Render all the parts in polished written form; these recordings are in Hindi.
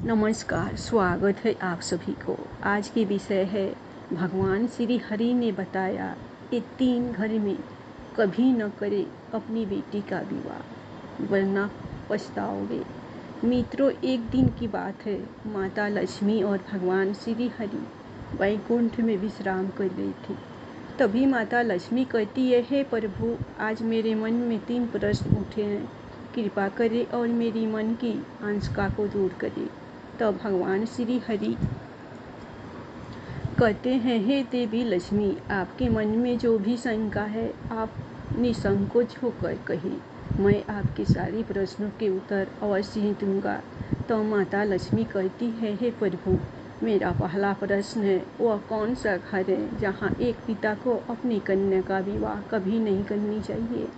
नमस्कार, स्वागत है आप सभी को। आज की विषय है भगवान श्री हरि ने बताया ये 3 घर में कभी न करे अपनी बेटी का विवाह वरना पछताओगे। मित्रों, एक दिन की बात है। माता लक्ष्मी और भगवान श्री हरि वैकुंठ में विश्राम कर रही थी। तभी माता लक्ष्मी कहती है, हे प्रभु, आज मेरे मन में 3 प्रश्न उठे हैं। कृपा करे और मेरी मन की आशंका को दूर करे। तब भगवान श्री हरि कहते हैं, हे देवी लक्ष्मी, आपके मन में जो भी शंका है आप निसंकोच होकर कहिए। मैं आपके सारे प्रश्नों के उत्तर अवश्य ही दूंगा। तो माता लक्ष्मी कहती है, हे प्रभु, मेरा पहला प्रश्न है, वह कौन सा घर है जहाँ एक पिता को अपनी कन्या का विवाह कभी नहीं करनी चाहिए।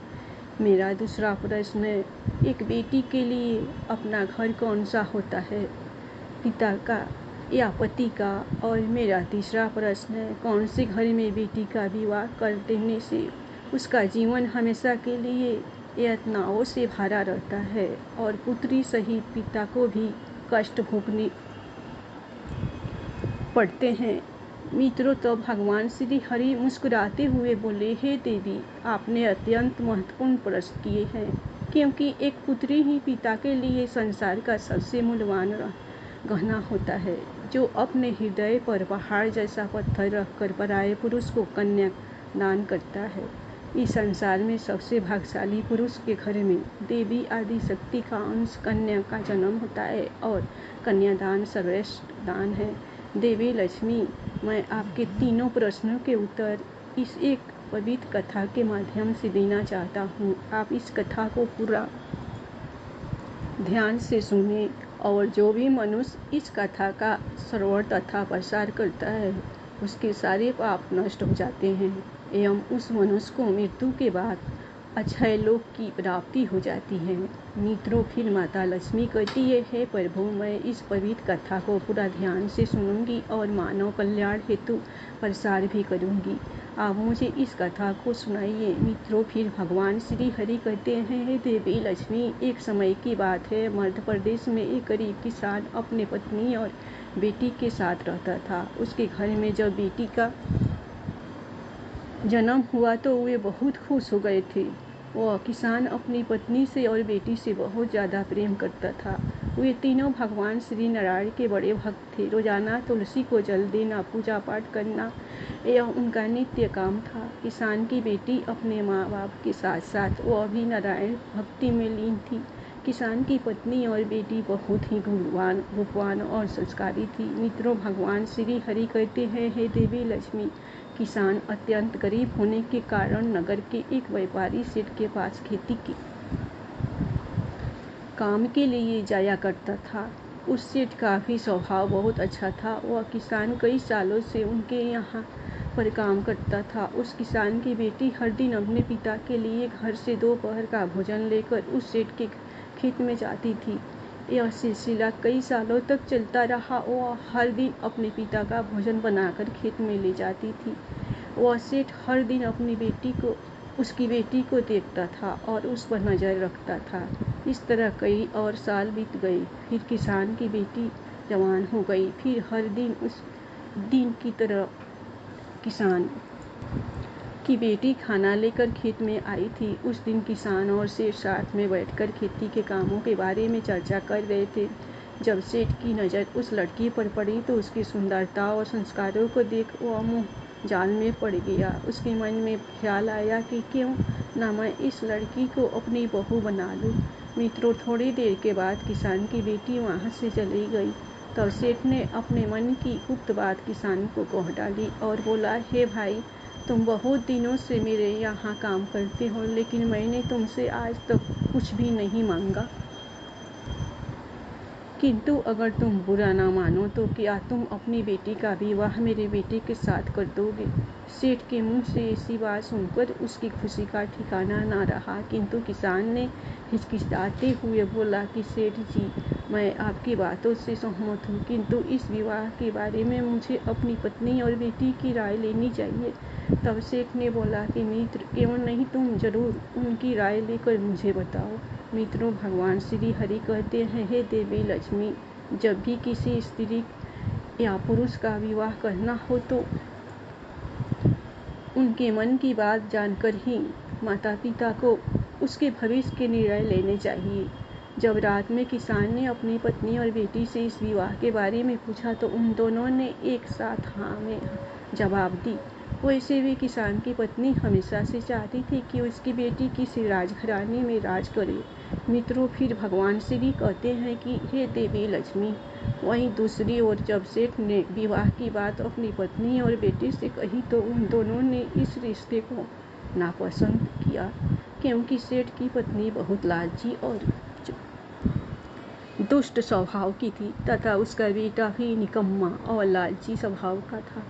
मेरा दूसरा प्रश्न है, एक बेटी के लिए अपना घर कौन सा होता है, पिता का या पति का। और मेरा तीसरा प्रश्न है, कौन से घर में बेटी का विवाह कर देने से उसका जीवन हमेशा के लिए यातनाओं से भरा रहता है और पुत्री सहित पिता को भी कष्ट भोगने पड़ते हैं। मित्रों, तो भगवान श्री हरि मुस्कुराते हुए बोले, हे देवी, आपने अत्यंत महत्वपूर्ण प्रश्न किए हैं, क्योंकि एक पुत्री ही पिता के लिए संसार का सबसे मूल्यवान गहना होता है। जो अपने हृदय पर पहाड़ जैसा पत्थर रखकर पराये पुरुष को कन्या दान करता है। इस संसार में सबसे भाग्यशाली पुरुष के घर में देवी आदि शक्ति का अंश कन्या का जन्म होता है और कन्यादान सर्वश्रेष्ठ दान है। देवी लक्ष्मी, मैं आपके तीनों प्रश्नों के उत्तर इस एक पवित्र कथा के माध्यम से देना चाहता हूँ। आप इस कथा को पूरा ध्यान से सुने और जो भी मनुष्य इस कथा का श्रवण तथा प्रसार करता है उसके सारे पाप नष्ट हो जाते हैं एवं उस मनुष्य को मृत्यु के बाद अक्षय लोक की प्राप्ति हो जाती है। मित्रों, फिर माता लक्ष्मी कहती है, हे प्रभु, मैं इस पवित्र कथा को पूरा ध्यान से सुनूंगी और मानव कल्याण हेतु प्रसार भी करूंगी। आप मुझे इस कथा को सुनाइए। मित्रों, फिर भगवान श्री हरि कहते हैं, हे देवी लक्ष्मी, एक समय की बात है। मध्य प्रदेश में एक गरीब किसान अपने पत्नी और बेटी के साथ रहता था। उसके घर में जब बेटी का जन्म हुआ तो वे बहुत खुश हो गए थे। वह किसान अपनी पत्नी से और बेटी से बहुत ज़्यादा प्रेम करता था। वे तीनों भगवान श्री नारायण के बड़े भक्त थे। रोजाना तुलसी को जल देना, पूजा पाठ करना यह उनका नित्य काम था। किसान की बेटी अपने माँ बाप के साथ साथ वह भी नारायण भक्ति में लीन थी। किसान की पत्नी और बेटी बहुत ही गुणवान, रूपवान और संस्कारी थी। मित्रों, भगवान श्री हरि कहते हैं, हे देवी लक्ष्मी, किसान अत्यंत गरीब होने के कारण नगर के एक व्यापारी सेठ के पास खेती के काम के लिए जाया करता था। उस सेठ का भी स्वभाव बहुत अच्छा था। वह किसान कई सालों से उनके यहाँ पर काम करता था। उस किसान की बेटी हर दिन अपने पिता के लिए घर से दोपहर का भोजन लेकर उस सेठ के खेत में जाती थी। यह सिलसिला कई सालों तक चलता रहा। वह हर दिन अपने पिता का भोजन बनाकर खेत में ले जाती थी। वह सेठ हर दिन अपनी उसकी बेटी को देखता था और उस पर नज़र रखता था। इस तरह कई और साल बीत गए। फिर किसान की बेटी जवान हो गई। फिर हर दिन उस दिन की तरह किसान की बेटी खाना लेकर खेत में आई थी। उस दिन किसान और सेठ साथ में बैठकर खेती के कामों के बारे में चर्चा कर रहे थे। जब सेठ की नज़र उस लड़की पर पड़ी तो उसकी सुंदरता और संस्कारों को देख वह मुँह जाल में पड़ गया। उसके मन में ख्याल आया कि क्यों ना मैं इस लड़की को अपनी बहू बना लूं। मित्रों, थोड़ी देर के बाद किसान की बेटी वहां से चली गई। तब सेठ ने अपने मन की गुप्त बात किसान को कह डाली और बोला, हे भाई, तुम बहुत दिनों से मेरे यहाँ काम करते हो, लेकिन मैंने तुमसे आज तक कुछ भी नहीं मांगा। किंतु अगर तुम बुरा ना मानो तो क्या तुम अपनी बेटी का विवाह मेरे बेटे के साथ कर दोगे। सेठ के मुंह से ऐसी बात सुनकर उसकी खुशी का ठिकाना ना रहा। किंतु किसान ने हिचकिचाते हुए बोला कि सेठ जी, मैं आपकी बातों से सहमत हूँ, किंतु इस विवाह के बारे में मुझे अपनी पत्नी और बेटी की राय लेनी चाहिए। तब सेठ ने बोला कि मित्र, क्यों नहीं, तुम जरूर उनकी राय लेकर मुझे बताओ। मित्रों, भगवान श्री हरि कहते हैं, हे देवी लक्ष्मी, जब भी किसी स्त्री या पुरुष का विवाह करना हो तो उनके मन की बात जानकर ही माता पिता को उसके भविष्य के निर्णय लेने चाहिए। जब रात में किसान ने अपनी पत्नी और बेटी से इस विवाह के बारे में पूछा तो उन दोनों ने एक साथ हाँ में जवाब दी। वैसे भी किसान की पत्नी हमेशा से चाहती थी कि उसकी बेटी किसी राजघराने में राज करे। मित्रों, फिर भगवान श्री कहते हैं कि हे देवी लक्ष्मी। वहीं दूसरी ओर जब सेठ ने विवाह की बात अपनी पत्नी और बेटी से कही तो उन दोनों ने इस रिश्ते को नापसंद किया, क्योंकि सेठ की पत्नी बहुत लालची और दुष्ट स्वभाव की थी तथा उसका बेटा भी निकम्मा और लालची स्वभाव का था।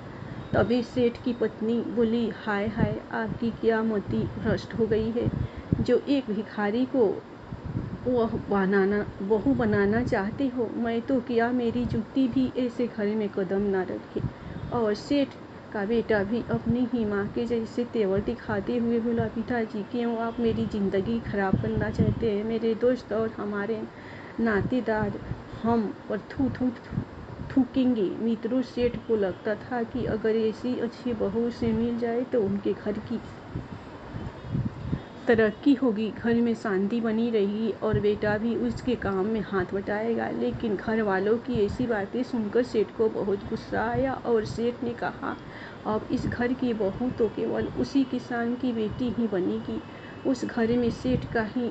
तभी सेठ की पत्नी बोली, हाय हाय, आपकी क्या मति भ्रष्ट हो गई है, जो एक भिखारी को वह बहू बनाना चाहते हो। मैं तो क्या मेरी जूती भी ऐसे घर में कदम ना रखे। और सेठ का बेटा भी अपनी ही माँ के जैसे तेवर दिखाते हुए बोला, पिताजी, क्यों आप मेरी ज़िंदगी खराब करना चाहते हैं। मेरे दोस्त और हमारे नातेदार हम पर थू थू थूकेंगे। मित्रों, सेठ को लगता था कि अगर ऐसी अच्छी बहू उसे मिल जाए तो उनके घर की तरक्की होगी, घर में शांति बनी रहेगी और बेटा भी उसके काम में हाथ बटाएगा। लेकिन घर वालों की ऐसी बातें सुनकर सेठ को बहुत गुस्सा आया और सेठ ने कहा, अब इस घर की बहू तो केवल उसी किसान की बेटी ही बनेगी। उस घर में सेठ का ही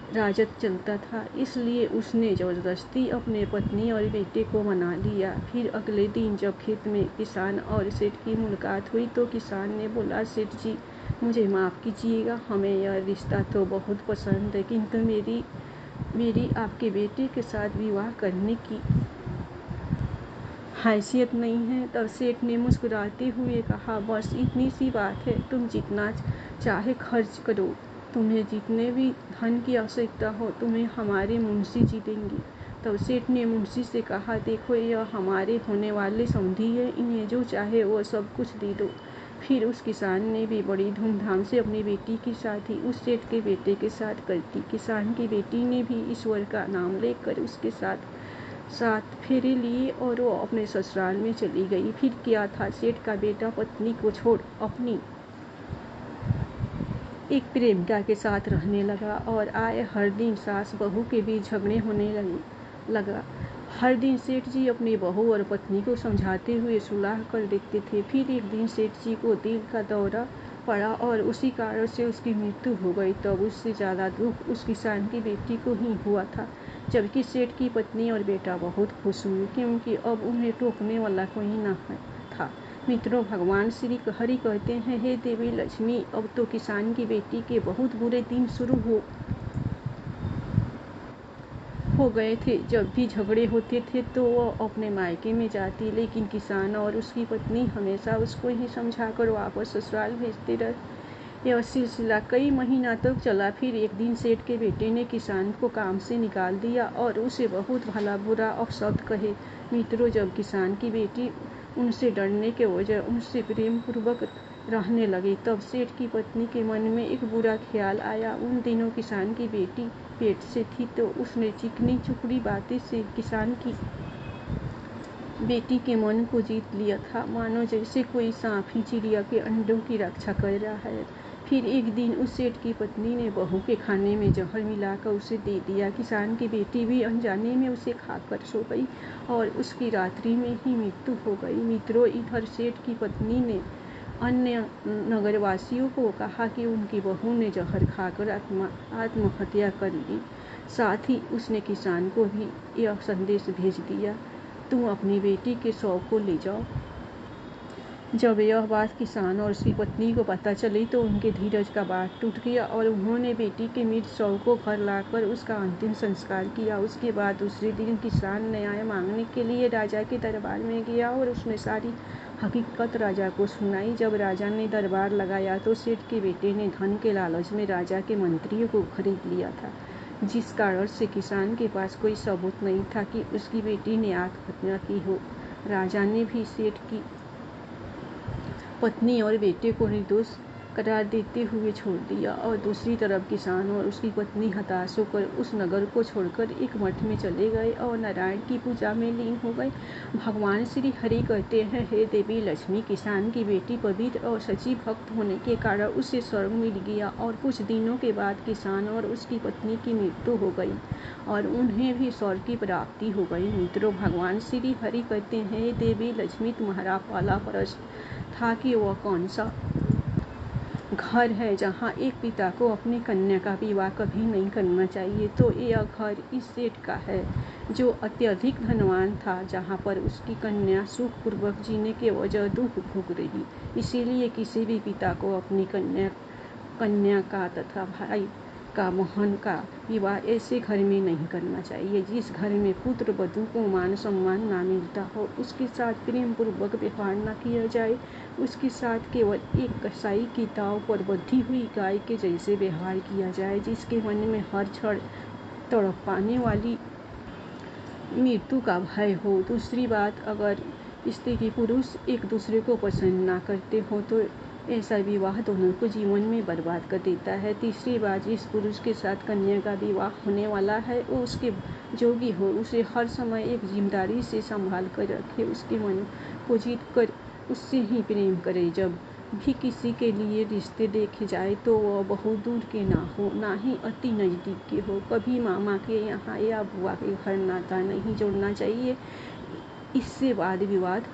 राजत चलता था, इसलिए उसने ज़बरदस्ती अपने पत्नी और बेटे को मना लिया। फिर अगले दिन जब खेत में किसान और सेठ की मुलाकात हुई तो किसान ने बोला, सेठ जी, मुझे माफ़ कीजिएगा, हमें यह रिश्ता तो बहुत पसंद है, किंतु मेरी आपके बेटे के साथ विवाह करने की हैसियत नहीं है। तब सेठ ने मुस्कुराते हुए कहा, बस इतनी सी बात है, तुम जितना चाहे खर्च करो, तुम्हें जितने भी धन की आवश्यकता हो तुम्हें हमारे मुंशी जी देंगे। तब सेठ ने मुंशी से कहा, देखो, यह हमारे होने वाले समधी है, इन्हें जो चाहे वो सब कुछ दे दो। फिर उस किसान ने भी बड़ी धूमधाम से अपनी बेटी की शादी उस सेठ के बेटे के साथ कर दी। किसान की बेटी ने भी ईश्वर का नाम लेकर उसके साथ फेरे लिए और वो अपने ससुराल में चली गई। फिर क्या था, सेठ का बेटा पत्नी को छोड़ अपनी एक प्रेमिका के साथ रहने लगा और आए हर दिन सास बहू के बीच झगड़े होने लगा। हर दिन सेठ जी अपनी बहू और पत्नी को समझाते हुए सुलह कर देते थे। फिर एक दिन सेठ जी को दिल का दौरा पड़ा और उसी कारण से उसकी मृत्यु हो गई। तब उससे ज़्यादा दुख उस किसान की बेटी को ही हुआ था, जबकि सेठ की पत्नी और बेटा बहुत खुश हुए, क्योंकि अब उन्हें टोकने वाला कोई न था। मित्रों, भगवान श्री हरि कहते हैं, हे देवी लक्ष्मी, अब तो किसान की बेटी के बहुत बुरे दिन शुरू हो गए थे। जब भी झगड़े होते थे तो वह अपने मायके में जाती, लेकिन किसान और उसकी पत्नी हमेशा उसको ही समझाकर वापस ससुराल भेजते रहे। यह सिलसिला कई महीना तक चला। फिर एक दिन सेठ के बेटे ने किसान को काम से निकाल दिया और उसे बहुत भला बुरा अपशब्द कहे। मित्रों, जब किसान की बेटी उनसे डरने के वजह उनसे प्रेम पूर्वक रहने लगी, तब सेठ की पत्नी के मन में एक बुरा ख्याल आया। उन दिनों किसान की बेटी पेट से थी तो उसने चिकनी चुपड़ी बातें से किसान की बेटी के मन को जीत लिया था, मानो जैसे कोई सांप ही चिड़िया के अंडों की रक्षा कर रहा है। फिर एक दिन उस सेठ की पत्नी ने बहू के खाने में जहर मिलाकर उसे दे दिया। किसान की बेटी भी अनजाने में उसे खाकर सो गई और उसकी रात्रि में ही मृत्यु हो गई। मित्रों, इधर सेठ की पत्नी ने अन्य नगरवासियों को कहा कि उनकी बहू ने जहर खाकर आत्महत्या कर ली। साथ ही उसने किसान को भी यह संदेश भेज दिया, तुम अपनी बेटी के शव को ले जाओ। जब यह बात किसान और उसकी पत्नी को पता चली तो उनके धीरज का बाँध टूट गया और उन्होंने बेटी के मृत शव को घर लाकर उसका अंतिम संस्कार किया। उसके बाद दूसरे दिन किसान न्याय मांगने के लिए राजा के दरबार में गया और उसने सारी हकीकत राजा को सुनाई। जब राजा ने दरबार लगाया तो सेठ के बेटे ने धन के लालच में राजा के मंत्रियों को खरीद लिया था, जिस कारण से किसान के पास कोई सबूत नहीं था कि उसकी बेटी ने आत्महत्या की हो। राजा ने भी सेठ की पत्नी और बेटे को निर्दोष करार देते हुए छोड़ दिया और दूसरी तरफ किसान और उसकी पत्नी हताश होकर उस नगर को छोड़कर एक मठ में चले गए और नारायण की पूजा में लीन हो गए। भगवान श्री हरि कहते हैं, हे देवी लक्ष्मी, किसान की बेटी पवित्र और सच्ची भक्त होने के कारण उसे स्वर्ग मिल गया और कुछ दिनों के बाद किसान और उसकी पत्नी की मृत्यु हो गई और उन्हें भी स्वर्ग की प्राप्ति हो गई। मित्रों, भगवान श्री हरि कहते हैं, हे देवी लक्ष्मी, तुम्हारा पहला प्रश्न था कि वह कौन सा घर है जहाँ एक पिता को अपनी कन्या का विवाह कभी नहीं करना चाहिए। तो यह घर इस सेठ का है जो अत्यधिक धनवान था, जहाँ पर उसकी कन्या सुखपूर्वक जीने के वजह दुख भोग रही। इसीलिए किसी भी पिता को अपनी कन्या का तथा भाई का बहन का विवाह ऐसे घर में नहीं करना चाहिए जिस घर में पुत्र वधू को मान सम्मान ना मिलता हो, उसके साथ प्रेम पूर्वक व्यवहार न किया जाए, उसके साथ केवल एक कसाई की दांव पर बंधी हुई गाय के जैसे व्यवहार किया जाए, जिसके मन में हर क्षण तड़प पाने वाली मृत्यु का भय हो। दूसरी बात, अगर स्त्री पुरुष एक दूसरे को पसंद ना करते हो तो ऐसा विवाह दोनों को जीवन में बर्बाद कर देता है। तीसरी बात, जिस पुरुष के साथ कन्या का विवाह होने वाला है वो उसके जोगी हो, उसे हर समय एक जिम्मेदारी से संभाल कर रखे, उसके मन को जीत कर उससे ही प्रेम करे। जब भी किसी के लिए रिश्ते देखे जाए तो वह बहुत दूर के ना हो, ना ही अति नज़दीक के हो। कभी मामा के यहाँ या बुआ के घर नाता नहीं जोड़ना चाहिए, इससे वाद विवाद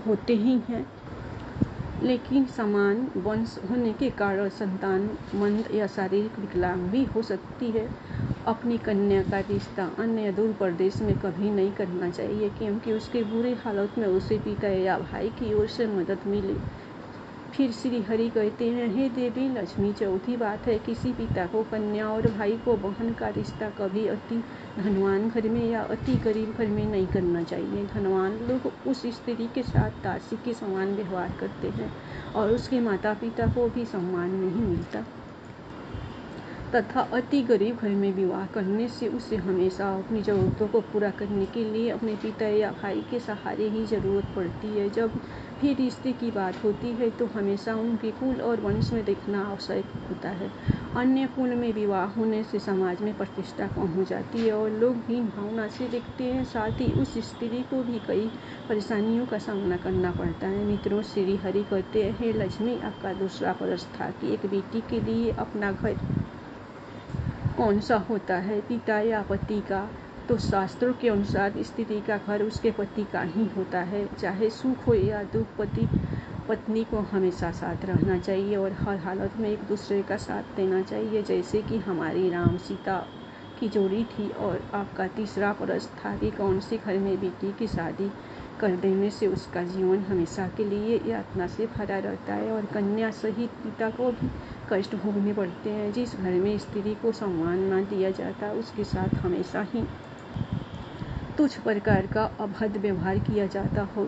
होते ही हैं, लेकिन समान वंश होने के कारण संतान मंद या शारीरिक विकलांग भी हो सकती है। अपनी कन्या का रिश्ता अन्य दूर प्रदेश में कभी नहीं करना चाहिए, क्योंकि उसके बुरे हालत में उसे पिता या भाई की ओर से मदद मिले। फिर श्री हरि कहते हैं, हे देवी लक्ष्मी, चौथी बात है, किसी पिता को कन्या और भाई को बहन का रिश्ता कभी अति धनवान घर में या अति गरीब घर में नहीं करना चाहिए। धनवान लोग उस स्त्री के साथ दासी के समान व्यवहार करते हैं और उसके माता पिता को भी सम्मान नहीं मिलता, तथा अति गरीब घर में विवाह करने से उसे हमेशा अपनी ज़रूरतों को पूरा करने के लिए अपने पिता या भाई के सहारे ही ज़रूरत पड़ती है। जब भी रिश्ते की बात होती है तो हमेशा उनके कुल और वंश में देखना आवश्यक होता है। अन्य कुल में विवाह होने से समाज में प्रतिष्ठा कम हो जाती है और लोग हीन भावना से देखते हैं, साथ ही उस स्त्री को भी कई परेशानियों का सामना करना पड़ता है। मित्रों, श्री हरि कहते हैं, हे लक्ष्मी, आपका दूसरा प्रश्न था कि एक बेटी के लिए अपना घर कौन सा होता है, पिता या पति का। तो शास्त्रों के अनुसार स्त्री का घर उसके पति का ही होता है। चाहे सुख हो या दुख, पति पत्नी को हमेशा साथ रहना चाहिए और हर हालत में एक दूसरे का साथ देना चाहिए, जैसे कि हमारी राम सीता की जोड़ी थी। और आपका तीसरा प्रश्न था कि कौन से घर में बेटी की शादी कर देने से उसका जीवन हमेशा के लिए यातना से भरा रहता है और कन्या सहित पिता को भी कष्ट भोगने पड़ते हैं। जिस घर में स्त्री को सम्मान न दिया जाता, उसके साथ हमेशा ही तुच्छ प्रकार का अभद्र व्यवहार किया जाता हो,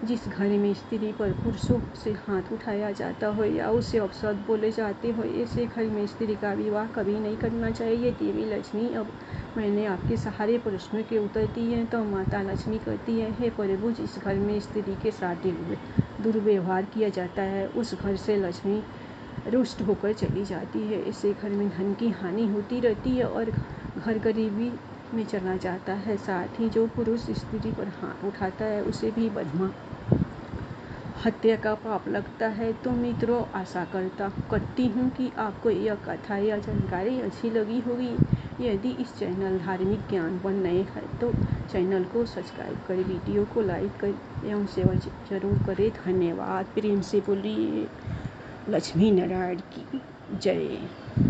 जिस घर में स्त्री पर पुरुषों से हाथ उठाया जाता हो या उसे अपशब्द बोले जाते हो, ऐसे घर में स्त्री का विवाह कभी नहीं करना चाहिए। देवी लक्ष्मी, अब मैंने आपके सारे प्रश्नों के उत्तर दिए हैं। तो माता लक्ष्मी कहती है, हे प्रभु, जिस घर में स्त्री के साथ दुर्व्यवहार किया जाता है उस घर से लक्ष्मी रुष्ट होकर चली जाती है। ऐसे घर में धन की हानि होती रहती है और घर गरीबी में चला जाता है। साथ ही जो पुरुष स्त्री पर हाथ उठाता है उसे भी ब्रह्मा हत्या का पाप लगता है। तो मित्रों, आशा करती हूँ कि आपको यह कथा या जानकारी अच्छी लगी होगी। यदि इस चैनल धार्मिक ज्ञान पर नए हैं तो चैनल को सब्सक्राइब करें, वीडियो को लाइक करें एवं शेयर जरूर करें। धन्यवाद। प्रेम से बोलिए लक्ष्मी नारायण की जय।